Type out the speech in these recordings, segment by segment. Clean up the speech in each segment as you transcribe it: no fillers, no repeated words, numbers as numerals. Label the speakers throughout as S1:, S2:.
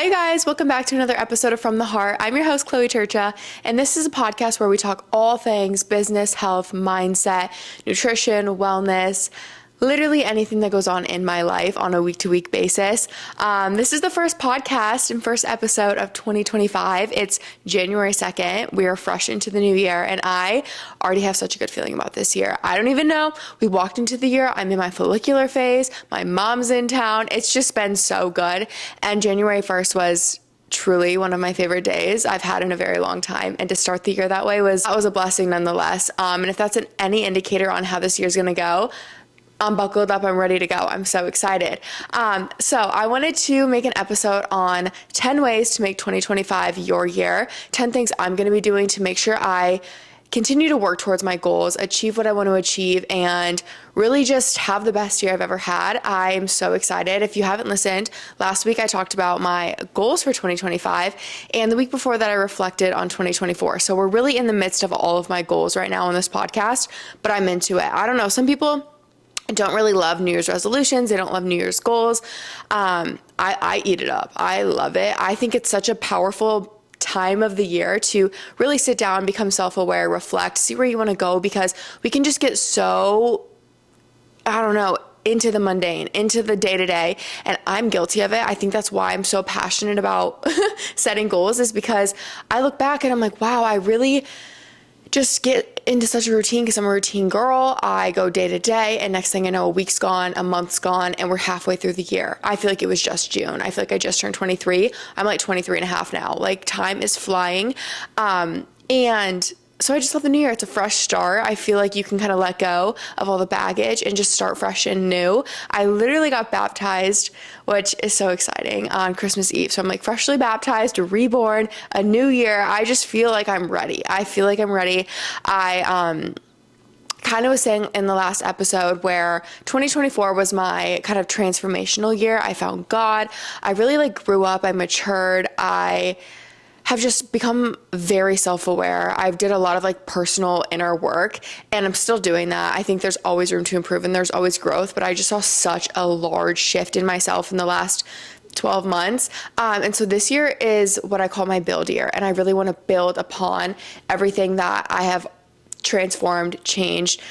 S1: Hi, you guys. Welcome back to another episode of From the Heart. I'm your host, Chloe Trca, and this is a podcast where we talk all things business, health, mindset, nutrition, wellness, literally anything that goes on in my life on a week-to-week basis. This is the first podcast and first episode of 2025. It's January 2nd. We are fresh into the new year, and I already have such a good feeling about this year. I don't even know. We walked into the year. I'm in my follicular phase. My mom's in town. It's just been so good. And January 1st was truly one of my favorite days I've had in a very long time. And to start the year that way was a blessing nonetheless. And if that's any indicator on how this year's going to go, I'm buckled up. I'm ready to go. I'm so excited. So I wanted to make an episode on 10 ways to make 2025 your year, 10 things I'm going to be doing to make sure I continue to work towards my goals, achieve what I want to achieve, and really just have the best year I've ever had. I am so excited. If you haven't listened, last week I talked about my goals for 2025, and the week before that I reflected on 2024. So we're really in the midst of all of my goals right now on this podcast, but I'm into it. I don't know. Some people don't really love New Year's resolutions. They don't love New Year's goals. I eat it up. I love it. I think it's such a powerful time of the year to really sit down, become self-aware, reflect, see where you want to go, because we can just get so, into the mundane, into the day-to-day, and I'm guilty of it. I think that's why I'm so passionate about setting goals, is because I look back and I'm like, wow, I really just get into such a routine because I'm a routine girl. I go day to day, and next thing I know, a week's gone, a month's gone, and we're halfway through the year. I feel like it was just June. I feel like I just turned 23. I'm like 23 and a half now. Like, time is flying. And so I just love the new year. It's a fresh start. I feel like you can kind of let go of all the baggage and just start fresh and new. I literally got baptized, which is so exciting, on Christmas Eve. So I'm like freshly baptized, reborn, a new year. I just feel like I'm ready. I feel like I'm ready. I kind of was saying in the last episode where 2024 was my kind of transformational year. I found God. I really grew up. I matured. I have just become very self-aware. I've did a lot of personal inner work, and I'm still doing that. I think there's always room to improve and there's always growth, but I just saw such a large shift in myself in the last 12 months. And so this year is what I call my build year. And I really want to build upon everything that I have transformed, changed,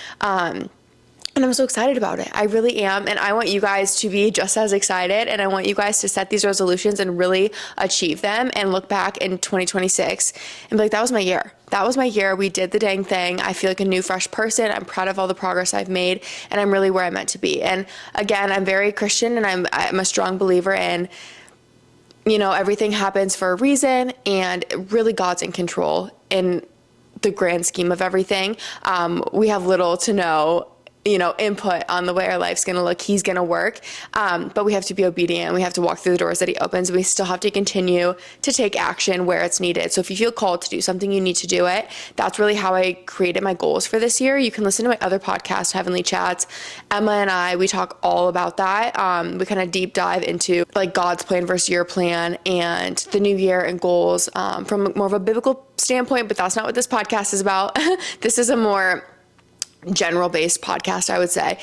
S1: and I'm so excited about it. I really am. And I want you guys to be just as excited. And I want you guys to set these resolutions and really achieve them and look back in 2026 and be like, that was my year. That was my year. We did the dang thing. I feel like a new, fresh person. I'm proud of all the progress I've made, and I'm really where I'm meant to be. And again, I'm very Christian, and I'm a strong believer in, everything happens for a reason, and really God's in control in the grand scheme of everything. We have little to no input on the way our life's going to look. He's going to work. But we have to be obedient. We have to walk through the doors that he opens. We still have to continue to take action where it's needed. So if you feel called to do something, you need to do it. That's really how I created my goals for this year. You can listen to my other podcast, Heavenly Chats. Emma and I, we talk all about that. We kind of deep dive into God's plan versus your plan and the new year and goals from more of a biblical standpoint, but that's not what this podcast is about. This is a more general-based podcast, I would say.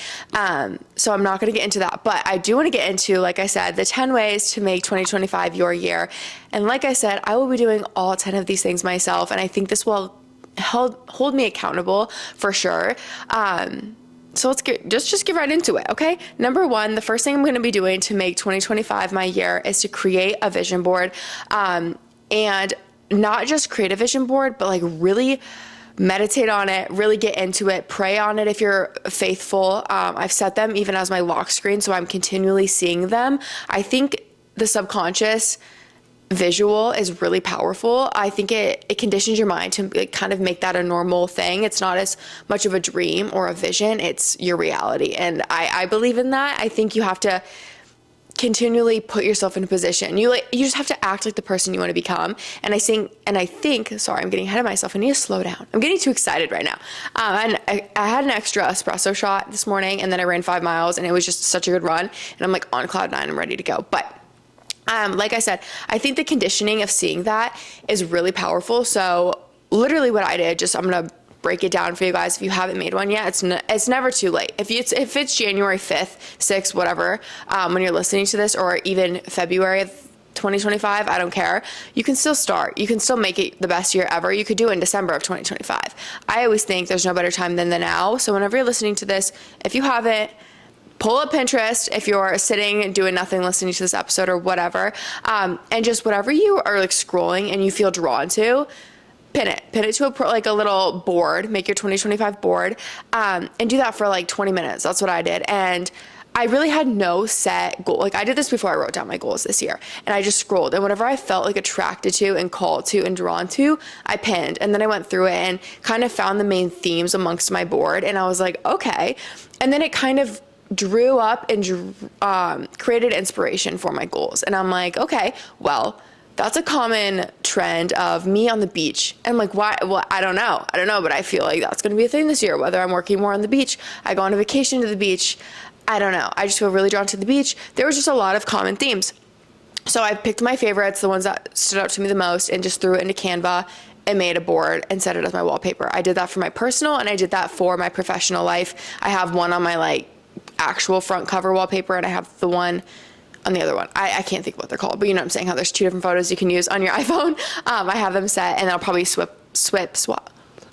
S1: So I'm not going to get into that, but I do want to get into, like I said, the 10 ways to make 2025 your year. And like I said, I will be doing all 10 of these things myself, and I think this will hold me accountable for sure. So let's just get right into it, okay? Number one, the first thing I'm going to be doing to make 2025 my year is to create a vision board, and not just create a vision board, but really meditate on it, really get into it, pray on it if you're faithful. I've set them even as my lock screen, so I'm continually seeing them. I think the subconscious visual is really powerful. I think it conditions your mind to kind of make that a normal thing. It's not as much of a dream or a vision, it's your reality. And I believe in that. I think you have to continually put yourself in a position. You just have to act like the person you want to become. And I think, sorry, I'm getting ahead of myself. I need to slow down. I'm getting too excited right now. And I had an extra espresso shot this morning, and then I ran 5 miles, and it was just such a good run. And I'm on cloud 9, I'm ready to go. But like I said, I think the conditioning of seeing that is really powerful. So literally what I did, I'm going to break it down for you guys. If you haven't made one yet, it's never too late. If it's January 5th, 6th, whatever, when you're listening to this, or even February 2025, I don't care. You can still start. You can still make it the best year ever. You could do it in December of 2025. I always think there's no better time than the now. So whenever you're listening to this, if you haven't, pull up Pinterest if you're sitting doing nothing listening to this episode or whatever, and just whatever you are like scrolling and you feel drawn to, pin it to a little board, make your 2025 board, and do that for like 20 minutes. That's what I did. And I really had no set goal. Like I did this before I wrote down my goals this year, and I just scrolled, and whatever I felt like attracted to and called to and drawn to, I pinned. And then I went through it and kind of found the main themes amongst my board, and I was like, okay. And then it kind of drew up and created inspiration for my goals. And I'm like, okay, well, that's a common trend of me on the beach. And I'm like, why? Well, I don't know, but I feel like that's going to be a thing this year, whether I'm working more on the beach, I go on a vacation to the beach. I don't know. I just feel really drawn to the beach. There was just a lot of common themes. So I picked my favorites, the ones that stood out to me the most, and just threw it into Canva and made a board and set it as my wallpaper. I did that for my personal, and I did that for my professional life. I have one on my like actual front cover wallpaper, and I have the one on the other one. I can't think of what they're called, but you know what I'm saying, how there's 2 different photos you can use on your iPhone. I have them set, and I'll probably swap.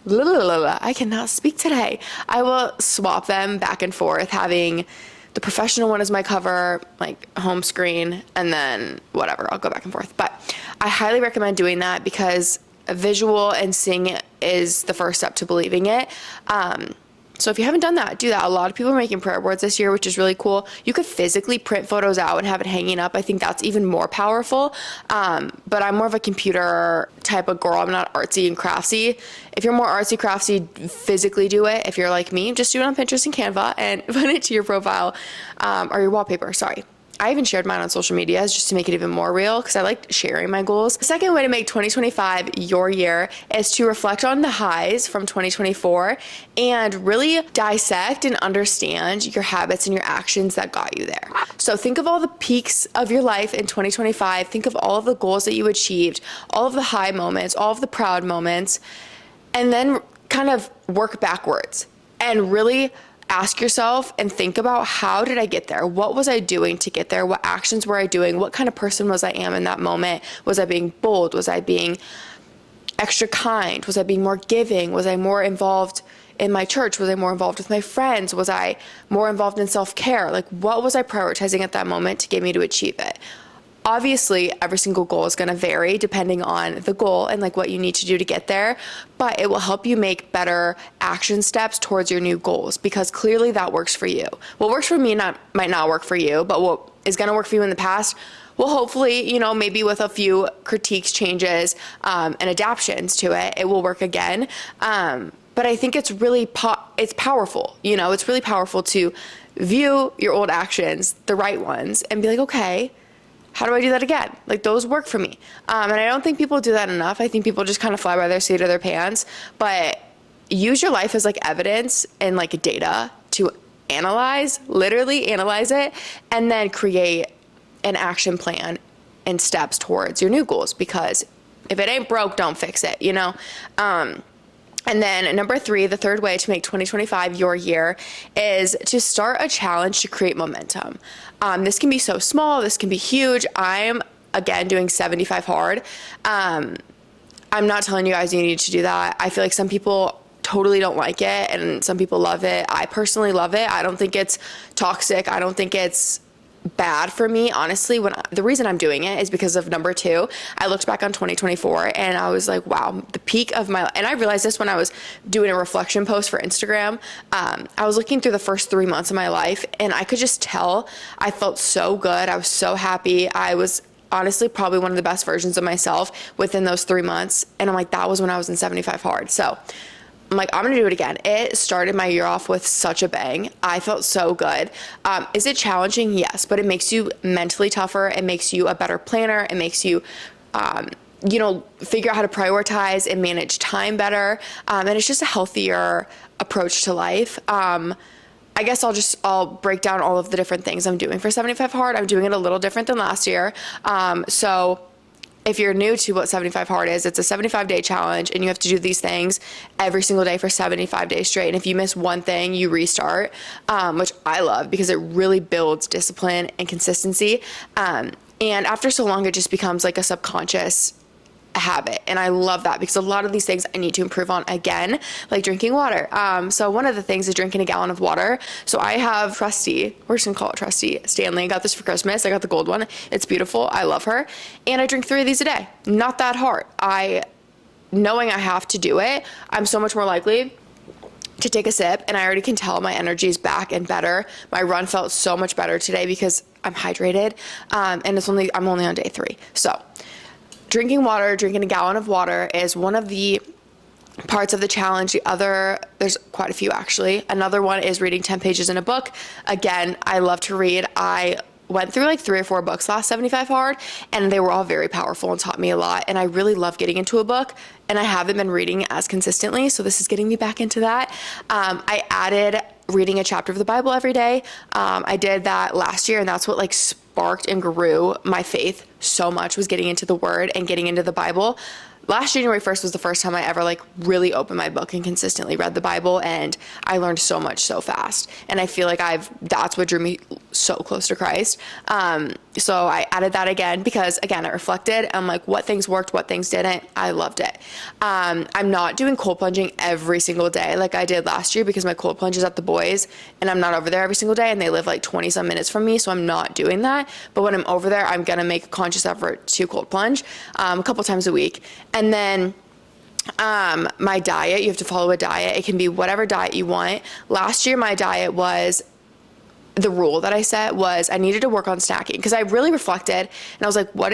S1: I cannot speak today. I will swap them back and forth, having the professional one as my cover, like home screen, and then whatever, I'll go back and forth. But I highly recommend doing that because a visual and seeing it is the first step to believing it. So if you haven't done that, do that. A lot of people are making prayer boards this year, which is really cool. You could physically print photos out and have it hanging up. I think that's even more powerful. But I'm more of a computer type of girl. I'm not artsy and craftsy. If you're more artsy craftsy, physically do it. If you're like me, just do it on Pinterest and Canva and put it to your profile, or your wallpaper, sorry. I even shared mine on social media just to make it even more real because I like sharing my goals. The second way to make 2025 your year is to reflect on the highs from 2024 and really dissect and understand your habits and your actions that got you there. So think of all the peaks of your life in 2025. Think of all of the goals that you achieved, all of the high moments, all of the proud moments, and then kind of work backwards and really ask yourself and think about, how did I get there? What was I doing to get there? What actions were I doing? What kind of person was I in that moment? Was I being bold? Was I being extra kind? Was I being more giving? Was I more involved in my church? Was I more involved with my friends? Was I more involved in self-care? Like, what was I prioritizing at that moment to get me to achieve it? Obviously, every single goal is going to vary depending on the goal and like what you need to do to get there, but it will help you make better action steps towards your new goals because clearly that works for you. What works for me might not work for you, but what is going to work for you in the past will hopefully, maybe with a few critiques, changes, and adaptions to it, it will work again. But I think it's really it's powerful. It's really powerful to view your old actions, the right ones, and be like, okay, how do I do that again? Like, those work for me. And I don't think people do that enough. I think people just kind of fly by their seat of their pants, but use your life as like evidence and like data to literally analyze it, and then create an action plan and steps towards your new goals, because if it ain't broke, don't fix it, And then number 3, the third way to make 2025 your year is to start a challenge to create momentum. This can be so small, this can be huge. I'm, again, doing 75 hard. I'm not telling you guys you need to do that. I feel like some people totally don't like it and some people love it. I personally love it. I don't think it's toxic. I don't think it's bad for me, honestly. The reason I'm doing it is because of number 2. I looked back on 2024 and I was like, wow, the peak of my life. And I realized this when I was doing a reflection post for Instagram. I was looking through the first 3 months of my life and I could just tell I felt so good. I was so happy. I was honestly probably one of the best versions of myself within those 3 months. And I'm like, that was when I was in 75 hard. So I'm like, I'm going to do it again. It started my year off with such a bang. I felt so good. Is it challenging? Yes, but it makes you mentally tougher. It makes you a better planner. It makes you, figure out how to prioritize and manage time better. And it's just a healthier approach to life. I guess I'll break down all of the different things I'm doing for 75 hard. I'm doing it a little different than last year. So if you're new to what 75 hard is, it's a 75-day challenge and you have to do these things every single day for 75 days straight. And if you miss one thing, you restart, which I love because it really builds discipline and consistency. And And after so long, it just becomes like a subconscious habit. And I love that because a lot of these things I need to improve on again, like drinking water. So one of the things is drinking a gallon of water. So I have Trusty, we're just gonna call it Trusty Stanley. I got this for Christmas. I got the gold one. It's beautiful. I love her. And I drink 3 of these a day. Not that hard. Knowing I have to do it, I'm so much more likely to take a sip, and I already can tell my energy is back and better. My run felt so much better today because I'm hydrated, and I'm only on day 3. So drinking a gallon of water is one of the parts of the challenge. There's quite a few actually. Another one is reading 10 pages in a book. Again, I love to read. I went through like 3 or 4 books last 75 hard, and they were all very powerful and taught me a lot. And I really love getting into a book, and I haven't been reading as consistently. So this is getting me back into that. I added reading a chapter of the Bible every day. I did that last year, and that's what like sparked and grew my faith so much, was getting into the Word and getting into the Bible. Last January 1st was the first time I ever like really opened my book and consistently read the Bible, and I learned so much so fast. And I feel like that's what drew me so close to Christ. So I added that again because again, I reflected. I'm like, what things worked, what things didn't. I loved it. I'm not doing cold plunging every single day like I did last year because my cold plunge is at the boys, and I'm not over there every single day, and they live like 20 some minutes from me. So I'm not doing that. But when I'm over there, I'm going to make a conscious effort to cold plunge a couple times a week. And then my diet, you have to follow a diet. It can be whatever diet you want. Last year, my diet was, the rule that I set was I needed to work on snacking because I really reflected and I was like, what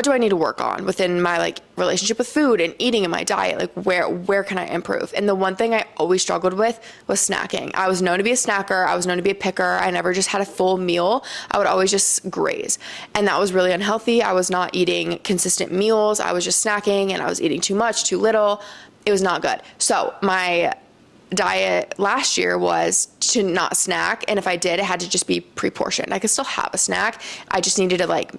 S1: do I need to work on within my like relationship with food and eating in my diet? Like where can I improve? And the one thing I always struggled with was snacking. I was known to be a snacker. I was known to be a picker. I never just had a full meal. I would always just graze. And that was really unhealthy. I was not eating consistent meals. I was just snacking, and I was eating too much, too little. It was not good. So my diet last year was to not snack. And if I did, it had to just be pre-portioned. I could still have a snack. I just needed to like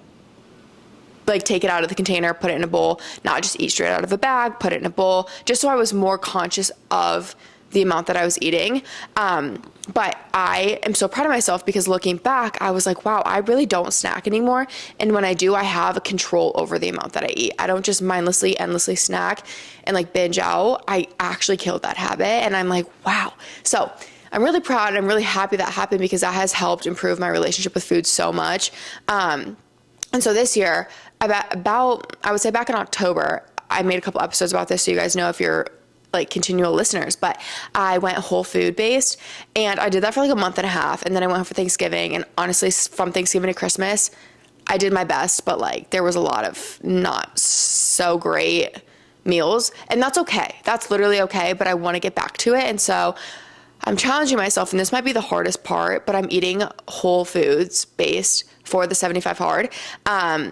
S1: take it out of the container, put it in a bowl, not just eat straight out of a bag, put it in a bowl, just so I was more conscious of the amount that I was eating. But I am so proud of myself because looking back, I was like, wow, I really don't snack anymore. And when I do, I have a control over the amount that I eat. I don't just mindlessly, endlessly snack and like binge out. I actually killed that habit, and I'm like, wow. So I'm really proud. I'm really happy that happened because that has helped improve my relationship with food so much. And so this year, about I would say back in October, I made a couple episodes about this, so you guys know if you're like continual listeners, but I went whole food based, and I did that for like a month and a half, and then I went home for Thanksgiving. And honestly, from Thanksgiving to Christmas, I did my best, but like there was a lot of not so great meals, and that's okay. That's literally okay, but I want to get back to it. And so I'm challenging myself, and this might be the hardest part, but I'm eating whole foods based for the 75 hard.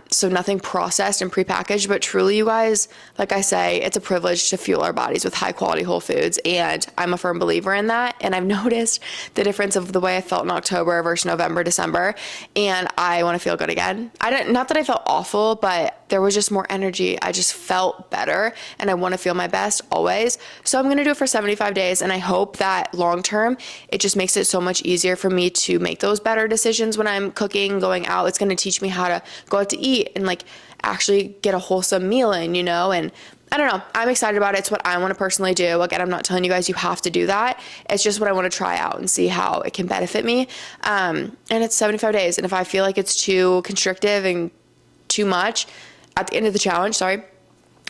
S1: So nothing processed and prepackaged, but truly, you guys, like I say, it's a privilege to fuel our bodies with high quality whole foods. And I'm a firm believer in that. And I've noticed the difference of the way I felt in October versus November, December. And I want to feel good again. Not that I felt awful, but there was just more energy. I just felt better, and I want to feel my best always. So I'm going to do it for 75 days. And I hope that long term, it just makes it so much easier for me to make those better decisions when I'm cooking, going out. It's going to teach me how to go out to eat and like actually get a wholesome meal in, and I don't know. I'm excited about it. It's what I want to personally do. Again, I'm not telling you guys you have to do that. It's just what I want to try out and see how it can benefit me. And it's 75 days. And if I feel like it's too constrictive and too much at the end of the challenge, I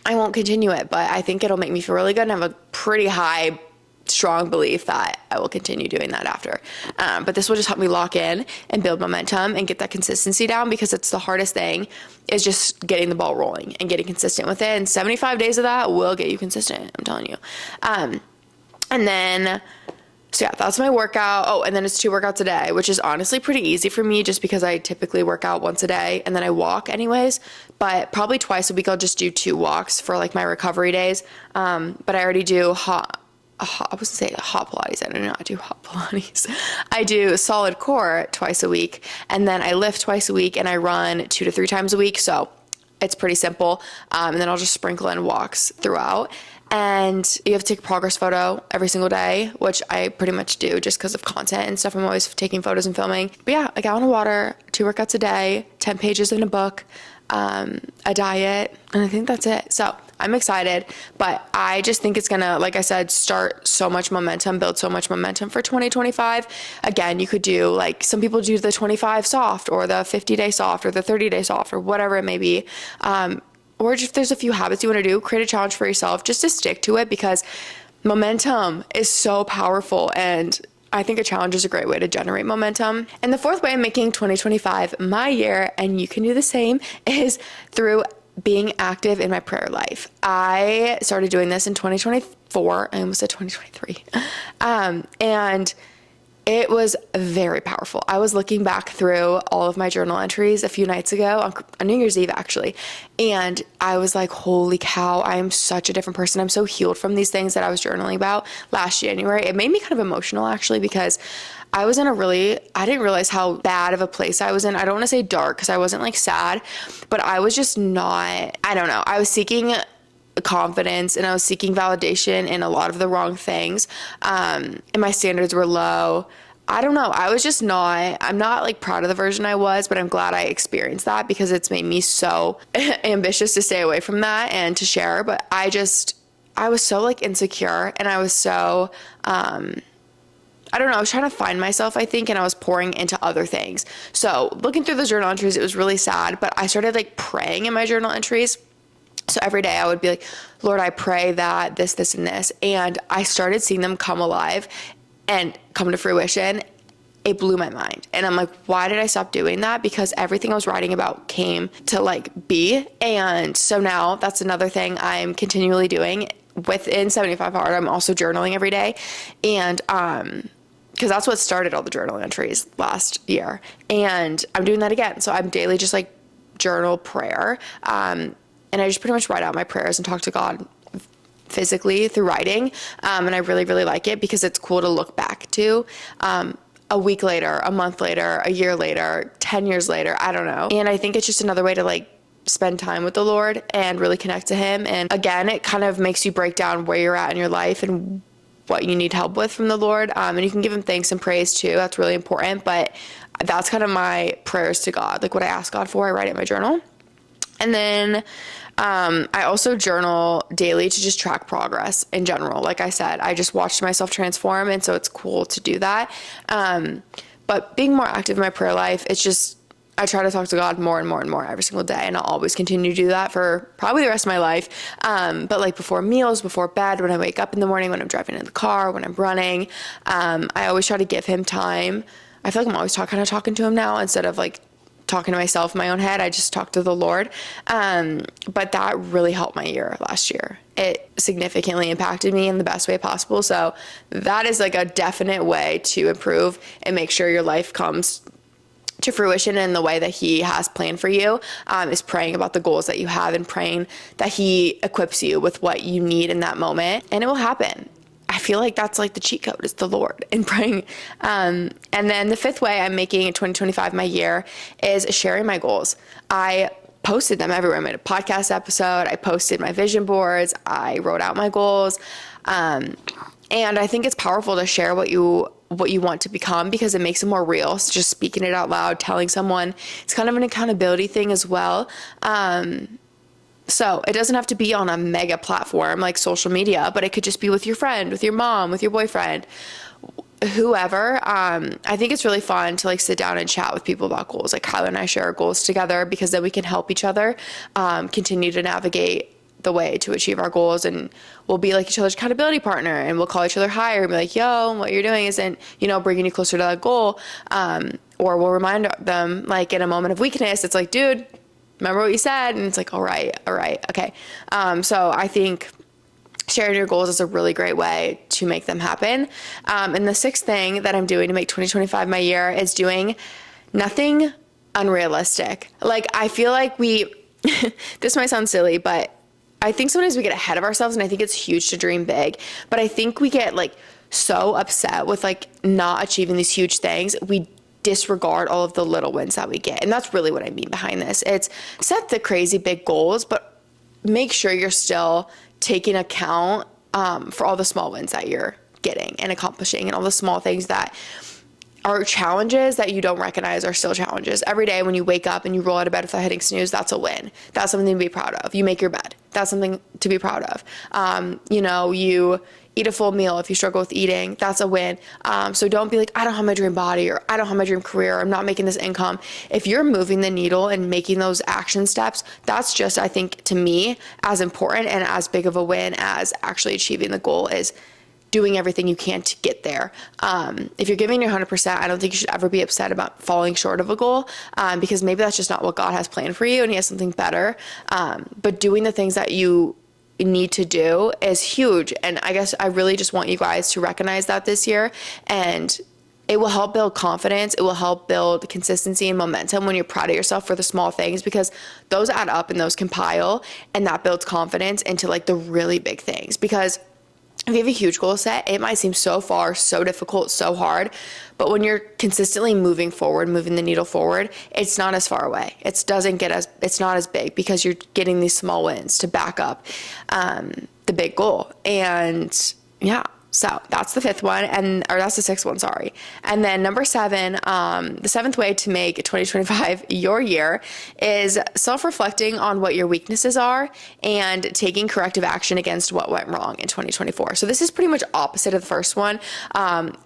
S1: won't continue it. But I think it'll make me feel really good, and I have a pretty high strong belief that I will continue doing that after. But this will just help me lock in and build momentum and get that consistency down, because it's the hardest thing is just getting the ball rolling and getting consistent with it. And 75 days of that will get you consistent, I'm telling you. And then, so yeah, that's my workout. Oh, and then it's 2 workouts a day, which is honestly pretty easy for me just because I typically work out once a day and then I walk anyways. But probably twice a week I'll just do 2 walks for like my recovery days. But I already do I wasn't saying hot Pilates. I do not do hot Pilates. I do solid core twice a week, and then I lift twice a week, and I run 2 to 3 times a week. So it's pretty simple. And then I'll just sprinkle in walks throughout. And you have to take a progress photo every single day, which I pretty much do just because of content and stuff. I'm always taking photos and filming. But yeah, a gallon of water, 2 workouts a day, 10 pages in a book, a diet, and I think that's it. So I'm excited, but I just think it's gonna, like I said, start so much momentum, build so much momentum for 2025. Again, you could do, like, some people do the 25 soft or the 50-day soft or the 30-day soft or whatever it may be. Or if there's a few habits you want to do, create a challenge for yourself just to stick to it, because momentum is so powerful, and I think a challenge is a great way to generate momentum. And the fourth way I'm making 2025 my year, and you can do the same, is through being active in my prayer life. I started doing this in 2024. I almost said 2023. And it was very powerful. I was looking back through all of my journal entries a few nights ago, on New Year's Eve actually, and I was like, holy cow, I am such a different person. I'm so healed from these things that I was journaling about last January. It made me kind of emotional actually, because I was in I didn't realize how bad of a place I was in. I don't want to say dark, because I wasn't like sad, but I was just not, I don't know. I was seeking confidence and I was seeking validation in a lot of the wrong things. And my standards were low. I don't know. I'm not like proud of the version I was, but I'm glad I experienced that, because it's made me so ambitious to stay away from that and to share. But I was so like insecure, and I was so, I don't know, I was trying to find myself, I think, and I was pouring into other things. So looking through the journal entries, it was really sad, but I started like praying in my journal entries. So every day I would be like, Lord, I pray that this, and this. And I started seeing them come alive and come to fruition. It blew my mind. And I'm like, why did I stop doing that? Because everything I was writing about came to like be. And so now that's another thing I'm continually doing. Within 75 Hard, I'm also journaling every day. And, because that's what started all the journal entries last year. And I'm doing that again. So I'm daily just like journal prayer. And I just pretty much write out my prayers and talk to God physically through writing. And I really, really like it, because it's cool to look back to a week later, a month later, a year later, 10 years later, I don't know. And I think it's just another way to like spend time with the Lord and really connect to him. And again, it kind of makes you break down where you're at in your life and what you need help with from the Lord. And you can give him thanks and praise too. That's really important. But that's kind of my prayers to God. Like what I ask God for, I write it in my journal. And then I also journal daily to just track progress in general. Like I said, I just watched myself transform, and so it's cool to do that. But being more active in my prayer life, it's just, I try to talk to God more and more and more every single day, and I'll always continue to do that for probably the rest of my life. But like before meals, before bed, when I wake up in the morning, when I'm driving in the car, when I'm running, I always try to give him time. I feel like I'm always kind of talking to him now, instead of like talking to myself in my own head. I just talk to the Lord. But that really helped my year last year. It significantly impacted me in the best way possible. So that is like a definite way to improve and make sure your life comes to fruition in the way that he has planned for you, is praying about the goals that you have and praying that he equips you with what you need in that moment, and it will happen. I feel like that's like the cheat code, is the Lord and praying. And then the fifth way I'm making 2025 my year is sharing my goals. I posted them everywhere. I made a podcast episode. I posted my vision boards. I wrote out my goals. And I think it's powerful to share what you want to become, because it makes it more real. So just speaking it out loud, telling someone, it's kind of an accountability thing as well. So it doesn't have to be on a mega platform like social media, but it could just be with your friend, with your mom, with your boyfriend, whoever. I think it's really fun to like sit down and chat with people about goals. Like Kyler and I share our goals together, because then we can help each other continue to navigate the way to achieve our goals, and we'll be like each other's accountability partner, and we'll call each other higher and be like, yo, what you're doing isn't, bringing you closer to that goal. Or we'll remind them, like in a moment of weakness, it's like, dude, remember what you said? And it's like, all right, okay. So I think sharing your goals is a really great way to make them happen. And the sixth thing that I'm doing to make 2025 my year is doing nothing unrealistic. Like, I feel like this might sound silly, but I think sometimes we get ahead of ourselves, and I think it's huge to dream big, but I think we get like so upset with like not achieving these huge things. We disregard all of the little wins that we get. And that's really what I mean behind this. It's set the crazy big goals, but make sure you're still taking account for all the small wins that you're getting and accomplishing, and all the small things that are challenges that you don't recognize are still challenges. Every day when you wake up and you roll out of bed without hitting snooze, that's a win. That's something to be proud of. You make your bed. That's something to be proud of. You eat a full meal if you struggle with eating. That's a win. So don't be like, I don't have my dream body, or I don't have my dream career, or I'm not making this income. If you're moving the needle and making those action steps, that's just, I think, to me, as important and as big of a win as actually achieving the goal is doing everything you can to get there. If you're giving your 100%, I don't think you should ever be upset about falling short of a goal, because maybe that's just not what God has planned for you and he has something better. But doing the things that you need to do is huge. And I guess I really just want you guys to recognize that this year, and it will help build confidence. It will help build consistency and momentum when you're proud of yourself for the small things, because those add up and those compile, and that builds confidence into like the really big things. Because if you have a huge goal set, it might seem so far, so difficult, so hard, but when you're consistently moving forward, moving the needle forward, it's not as far away. It's not as big, because you're getting these small wins to back up the big goal. And yeah, so that's the fifth one, or that's the sixth one, sorry. And then number 7, the seventh way to make 2025 your year is self-reflecting on what your weaknesses are and taking corrective action against what went wrong in 2024. So this is pretty much opposite of the first one,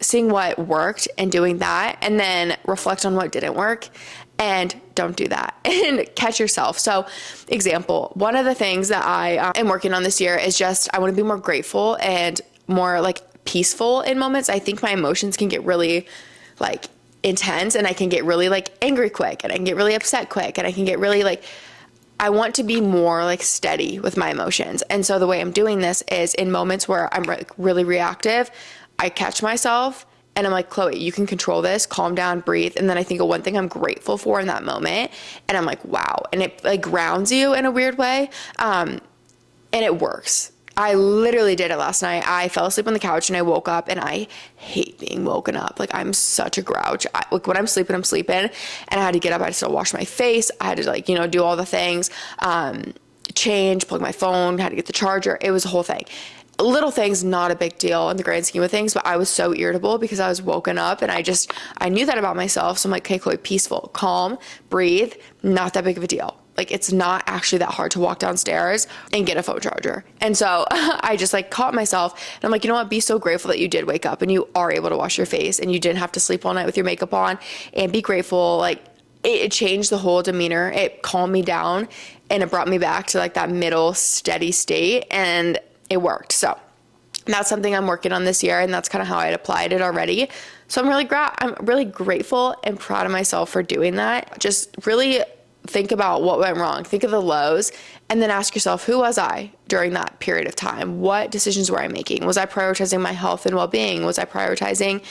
S1: seeing what worked and doing that, and then reflect on what didn't work and don't do that and catch yourself. So example, one of the things that I am working on this year is just, I want to be more grateful and more like peaceful in moments. I think my emotions can get really like intense, and I can get really like angry quick, and I can get really upset quick, and I can get really like, I want to be more like steady with my emotions. And so the way I'm doing this is in moments where I'm like really reactive, I catch myself and I'm like, Chloe, you can control this, calm down, breathe. And then I think of one thing I'm grateful for in that moment, and I'm like, wow. And it like grounds you in a weird way. And it works. I literally did it last night. I fell asleep on the couch and I woke up, and I hate being woken up. Like, I'm such a grouch. Like when I'm sleeping, and I had to get up. I had to still wash my face. I had to do all the things, change, plug my phone, had to get the charger. It was a whole thing. Little things, not a big deal in the grand scheme of things, but I was so irritable because I was woken up, and I knew that about myself. So I'm like, okay, Chloe, peaceful, calm, breathe, not that big of a deal. Like, it's not actually that hard to walk downstairs and get a phone charger. And so I just like caught myself, and I'm like, you know what? Be so grateful that you did wake up and you are able to wash your face and you didn't have to sleep all night with your makeup on, and be grateful. Like, it changed the whole demeanor. It calmed me down, and it brought me back to like that middle steady state, and it worked. So that's something I'm working on this year, and that's kind of how I applied it already. So I'm really grateful and proud of myself for doing that. Just really think about what went wrong. Think of the lows, and then ask yourself, who was I during that period of time? What decisions were I making? Was I prioritizing my health and well-being? Was I prioritizing,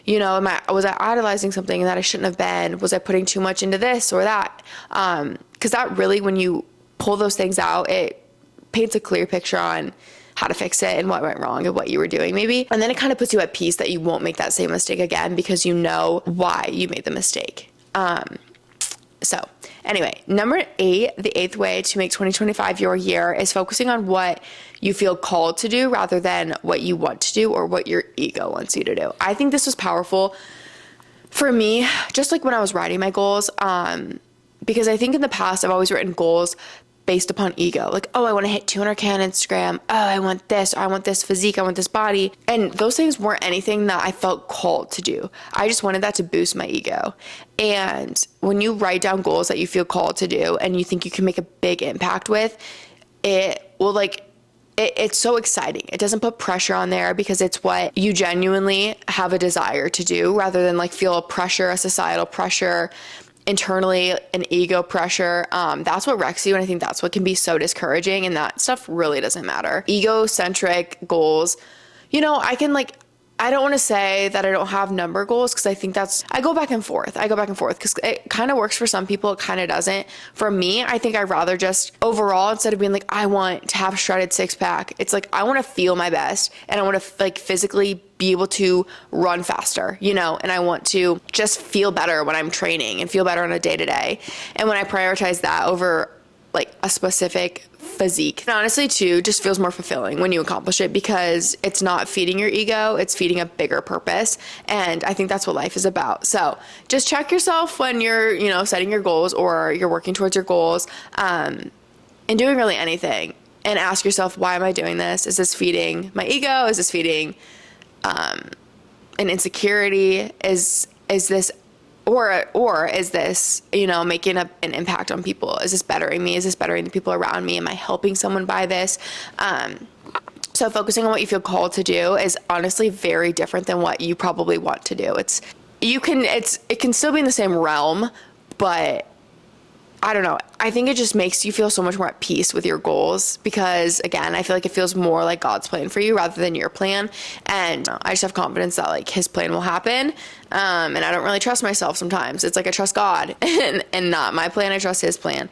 S1: was I idolizing something that I shouldn't have been? Was I putting too much into this or that? Because that really, when you pull those things out, it paints a clear picture on how to fix it and what went wrong and what you were doing maybe. And then it kind of puts you at peace that you won't make that same mistake again, because you know why you made the mistake. So anyway, number 8, the 8th way to make 2025 your year is focusing on what you feel called to do rather than what you want to do or what your ego wants you to do. I think this was powerful for me, just like when I was writing my goals, because I think in the past I've always written goals based upon ego. Like, oh, I want to hit 200K on Instagram. Oh, I want this. Or I want this physique. I want this body. And those things weren't anything that I felt called to do. I just wanted that to boost my ego. And when you write down goals that you feel called to do and you think you can make a big impact with, it will it's so exciting. It doesn't put pressure on there because it's what you genuinely have a desire to do, rather than like feel a pressure, a societal pressure, internally an ego pressure. That's what wrecks you, and I think that's what can be so discouraging, and that stuff really doesn't matter. Egocentric goals, I don't want to say that I don't have number goals, because I think I go back and forth because it kind of works for some people, it kind of doesn't. For me, I think I'd rather just overall, instead of being like, I want to have a shredded 6-pack, it's like, I want to feel my best, and I want to like physically be able to run faster, and I want to just feel better when I'm training and feel better on a day-to-day. And when I prioritize that over like a specific physique. And honestly too, just feels more fulfilling when you accomplish it because it's not feeding your ego, it's feeding a bigger purpose. And I think that's what life is about. So just check yourself when you're, you know, setting your goals or you're working towards your goals, and doing really anything, and ask yourself, why am I doing this? Is this feeding my ego? Is this feeding an insecurity? Is this or is this, you know, making an impact on people? Is this bettering me? Is this bettering the people around me? Am I helping someone by this? So focusing on what you feel called to do is honestly very different than what you probably want to do. It can still be in the same realm, but I don't know. I think it just makes you feel so much more at peace with your goals because, again, I feel like it feels more like God's plan for you rather than your plan. And I just have confidence that like his plan will happen. And I don't really trust myself sometimes. It's like I trust God and not my plan. I trust his plan.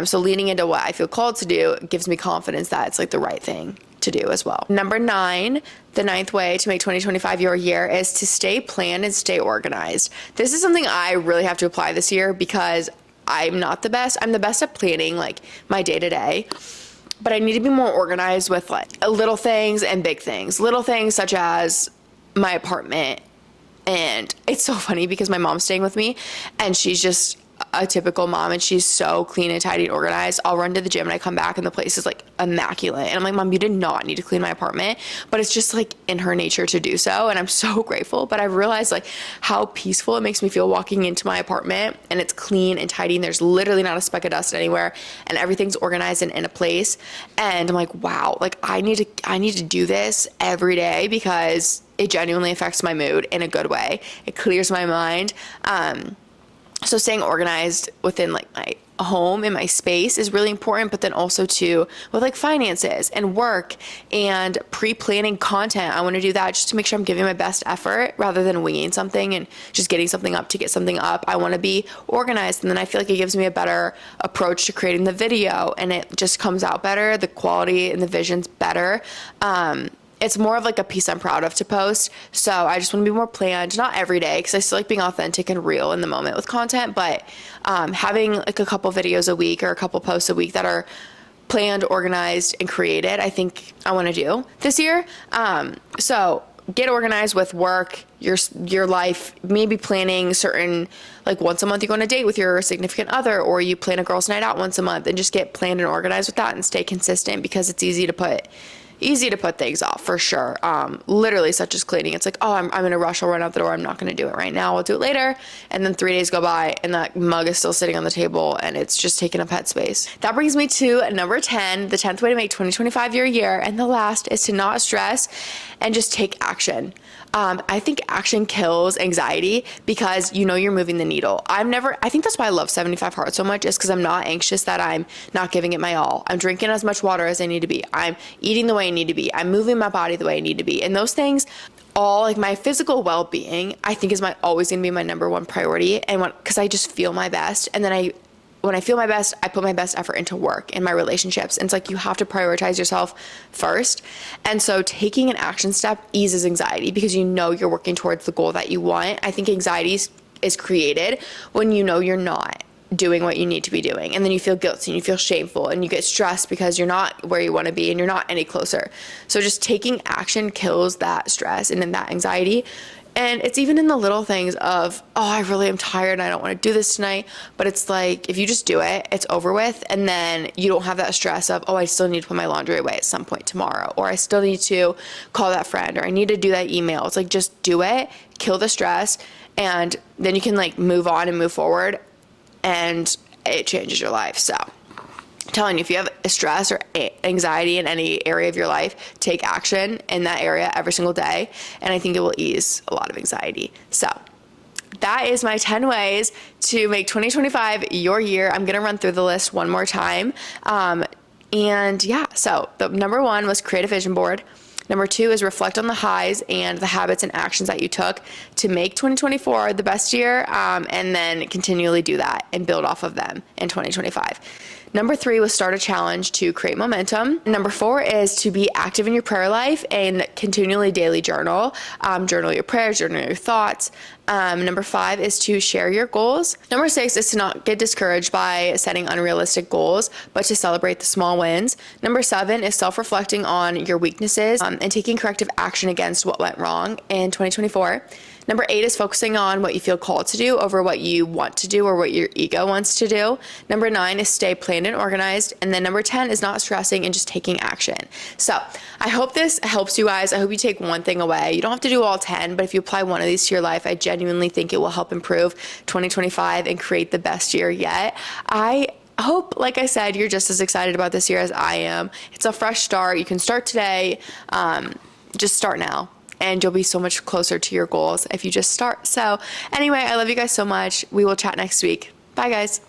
S1: So leaning into what I feel called to do gives me confidence that it's like the right thing to do as well. Number 9, the 9th way to make 2025 your year is to stay planned and stay organized. This is something I really have to apply this year because I'm not the best. I'm the best at planning like my day to day, but I need to be more organized with like little things and big things. Little things such as my apartment. And it's so funny because my mom's staying with me and she's just a typical mom and she's so clean and tidy and organized. I'll run to the gym and I come back and the place is like immaculate. And I'm like, Mom, you did not need to clean my apartment, but it's just like in her nature to do so. And I'm so grateful, but I realized like how peaceful it makes me feel walking into my apartment and it's clean and tidy and there's literally not a speck of dust anywhere and everything's organized and in a place. And I'm like, wow, like I need to do this every day because it genuinely affects my mood in a good way. It clears my mind. So staying organized within like my home and my space is really important, but then also too with like finances and work and pre-planning content. I want to do that just to make sure I'm giving my best effort rather than winging something and just getting something up to get something up. I want to be organized, and then I feel like it gives me a better approach to creating the video and it just comes out better. The quality and the vision's better. It's more of like a piece I'm proud of to post. So I just want to be more planned, not every day because I still like being authentic and real in the moment with content, but having like a couple videos a week or a couple posts a week that are planned, organized, and created, I think I want to do this year. So get organized with work, your life, maybe planning certain, like once a month you go on a date with your significant other, or you plan a girls' night out once a month, and just get planned and organized with that and stay consistent because it's easy to put things off for sure. Literally such as cleaning. It's like, oh, I'm in a rush. I'll run out the door. I'm not going to do it right now. I'll do it later. And then 3 days go by and that mug is still sitting on the table and it's just taking up head space. That brings me to number 10, the 10th way to make 2025 your year. And the last is to not stress and just take action. I think action kills anxiety because you know you're moving the needle. I think that's why I love 75 Hard so much, is because I'm not anxious that I'm not giving it my all. I'm drinking as much water as I need to be. I'm eating the way I need to be. I'm moving my body the way I need to be. And those things, all like my physical well-being, I think is always going to be my number one priority. And because I just feel my best. And then when I feel my best, I put my best effort into work and my relationships. And it's like you have to prioritize yourself first. And so taking an action step eases anxiety because you know you're working towards the goal that you want. I think anxiety is created when you know you're not doing what you need to be doing. And then you feel guilty and you feel shameful and you get stressed because you're not where you want to be and you're not any closer. So just taking action kills that stress and then that anxiety. And it's even in the little things of, oh, I really am tired and I don't want to do this tonight. But it's like, if you just do it, it's over with. And then you don't have that stress of, oh, I still need to put my laundry away at some point tomorrow. Or I still need to call that friend. Or I need to do that email. It's like, just do it, kill the stress. And then you can like move on and move forward. And it changes your life. So I'm telling you, if you have stress or anxiety in any area of your life, take action in that area every single day. And I think it will ease a lot of anxiety. So that is my 10 ways to make 2025 your year. I'm going to run through the list one more time. And yeah, so the number 1 was create a vision board. Number 2 is reflect on the highs and the habits and actions that you took to make 2024 the best year, and then continually do that and build off of them in 2025. Number 3 was start a challenge to create momentum. Number 4 is to be active in your prayer life and continually daily journal. Journal your prayers, journal your thoughts. Number 5 is to share your goals. Number 6 is to not get discouraged by setting unrealistic goals, but to celebrate the small wins. Number 7 is self-reflecting on your weaknesses and taking corrective action against what went wrong in 2024. Number 8 is focusing on what you feel called to do over what you want to do or what your ego wants to do. Number 9 is stay planned and organized. And then number 10 is not stressing and just taking action. So I hope this helps you guys. I hope you take one thing away. You don't have to do all 10, but if you apply one of these to your life, I genuinely think it will help improve 2025 and create the best year yet. I hope, like I said, you're just as excited about this year as I am. It's a fresh start. You can start today. Just start now. And you'll be so much closer to your goals if you just start. So anyway, I love you guys so much. We will chat next week. Bye, guys.